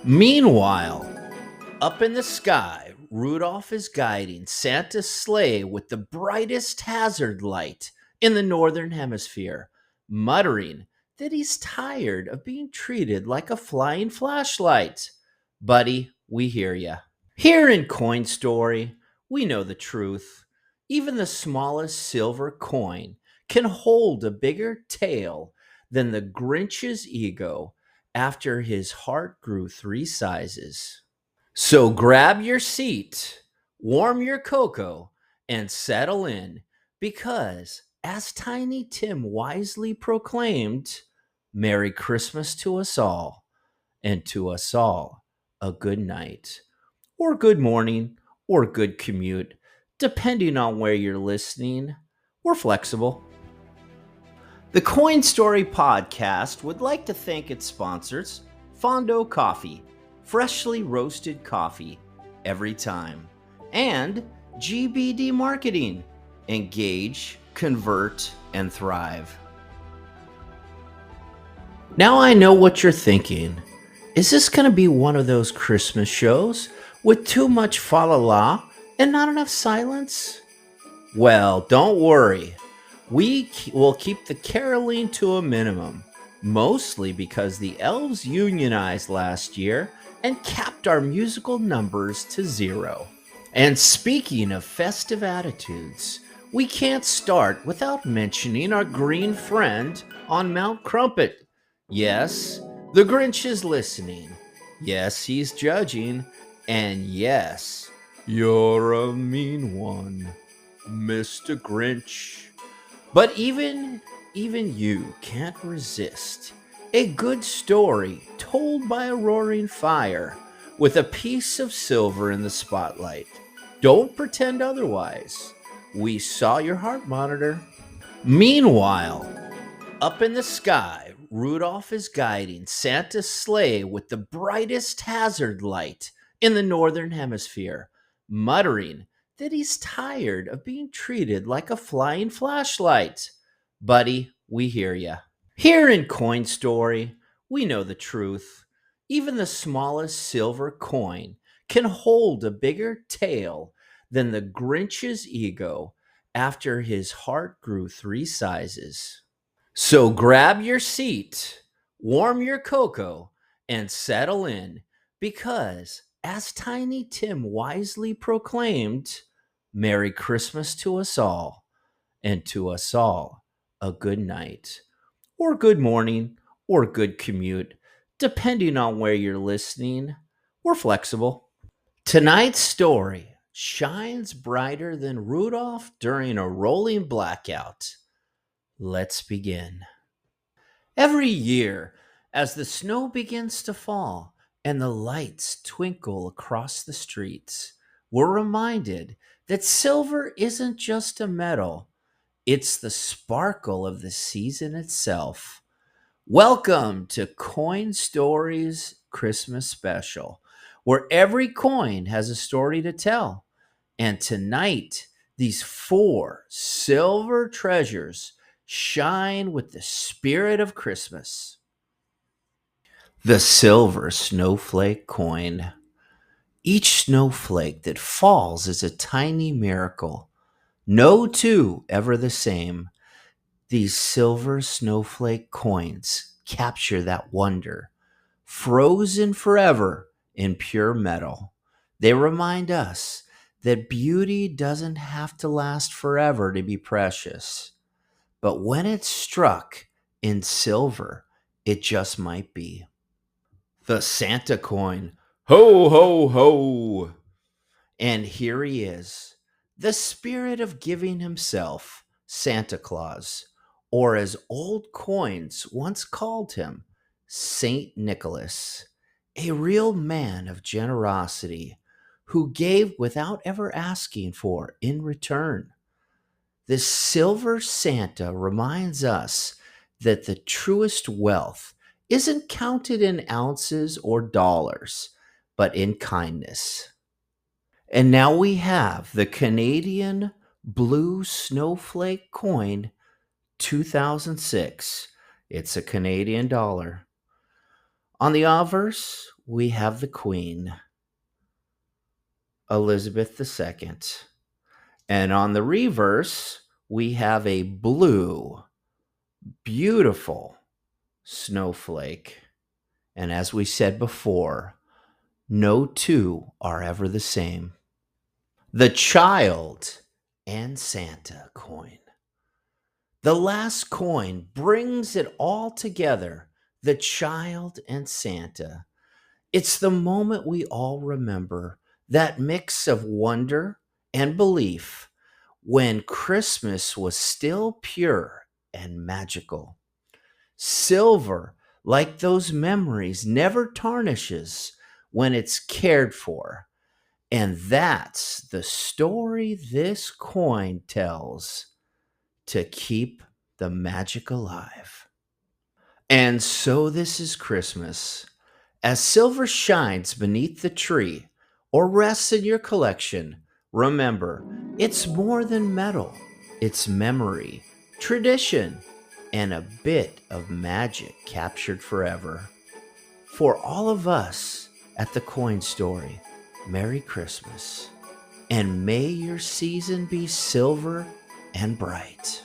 Meanwhile, up in the sky, Rudolph is guiding Santa's sleigh with the brightest hazard light in the northern hemisphere, muttering that he's tired of being treated like a flying flashlight. Buddy, we hear ya. Here in Coin Story, we know the truth. Even the smallest silver coin can hold a bigger tale than the Grinch's ego after his heart grew 3 sizes. So grab your seat, warm your cocoa, and settle in because, as Tiny Tim wisely proclaimed, Merry Christmas to us all, and to us all, a good night, or good morning, or good commute, depending on where you're listening. We're flexible. The Coin Story podcast would like to thank its sponsors, Fondo Coffee, freshly roasted coffee every time, and GBD Marketing, engage, convert, and thrive. Now I know what you're thinking. Is this going to be one of those Christmas shows with too much fa la la and not enough silence? Well, don't worry. We will keep the caroling to a minimum, mostly because the elves unionized last year and capped our musical numbers to 0. And speaking of festive attitudes, we can't start without mentioning our green friend on Mount Crumpet. Yes, the Grinch is listening. Yes, he's judging. And yes, you're a mean one, Mr. Grinch. But even you can't resist a good story told by a roaring fire with a piece of silver in the spotlight. Don't pretend otherwise. We saw your heart monitor. Meanwhile, up in the sky, Rudolph is guiding Santa's sleigh with the brightest hazard light in the northern hemisphere, muttering that he's tired of being treated like a flying flashlight. Buddy, we hear ya. Here in Coin Story, we know the truth. Even the smallest silver coin can hold a bigger tale than the Grinch's ego after his heart grew 3 sizes. So grab your seat, warm your cocoa, and settle in because, as Tiny Tim wisely proclaimed, Merry Christmas to us all, and to us all, a good night, or good morning, or good commute, depending on where you're listening. We're flexible. Tonight's story shines brighter than Rudolph during a rolling blackout. Let's begin. Every year, as the snow begins to fall and the lights twinkle across the streets, we're reminded that silver isn't just a metal, it's the sparkle of the season itself. Welcome to Coin Stories Christmas Special, where every coin has a story to tell. And tonight, these 4 silver treasures shine with the spirit of Christmas. The silver snowflake coin. Each snowflake that falls is a tiny miracle. No two ever the same. These silver snowflake coins capture that wonder, frozen forever in pure metal. They remind us that beauty doesn't have to last forever to be precious. But when it's struck in silver, it just might be. The Santa coin. Ho, ho, ho. And here he is, the spirit of giving himself, Santa Claus, or as old coins once called him, Saint Nicholas, a real man of generosity who gave without ever asking for in return. This silver Santa reminds us that the truest wealth isn't counted in ounces or dollars, but in kindness. And now we have the Canadian blue snowflake coin 2006. It's a Canadian dollar. On the obverse, we have the Queen, Elizabeth II. And on the reverse, we have a blue, beautiful snowflake. And as we said before, no two are ever the same. The child and Santa coin. The last coin brings it all together, the child and Santa. It's the moment we all remember, that mix of wonder and belief when Christmas was still pure and magical. Silver, like those memories, never tarnishes when it's cared for. And that's the story this coin tells to keep the magic alive. And so this is Christmas. As silver shines beneath the tree or rests in your collection, remember, it's more than metal. It's memory, tradition, and a bit of magic captured forever. For all of us at the Coin Story, Merry Christmas, and may your season be silver and bright.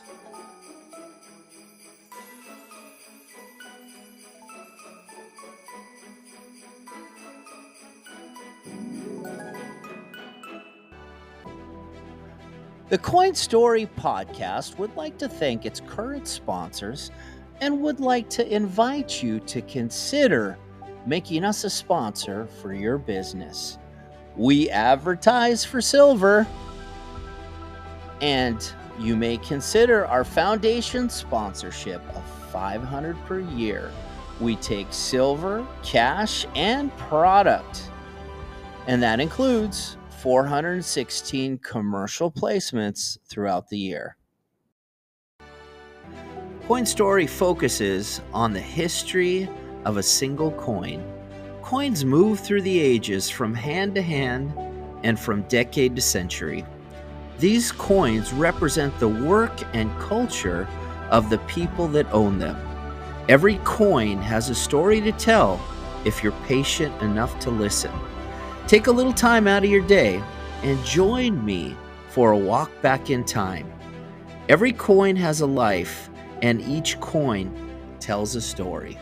The Coin Story podcast would like to thank its current sponsors and would like to invite you to consider making us a sponsor for your business. We advertise for silver, and you may consider our foundation sponsorship of $500 per year. We take silver, cash, and product, and that includes 416 commercial placements throughout the year. Coin Story focuses on the history of a single coin. Coins move through the ages from hand to hand and from decade to century. These coins represent the work and culture of the people that own them. Every coin has a story to tell if you're patient enough to listen. Take a little time out of your day and join me for a walk back in time. Every coin has a life, and each coin tells a story.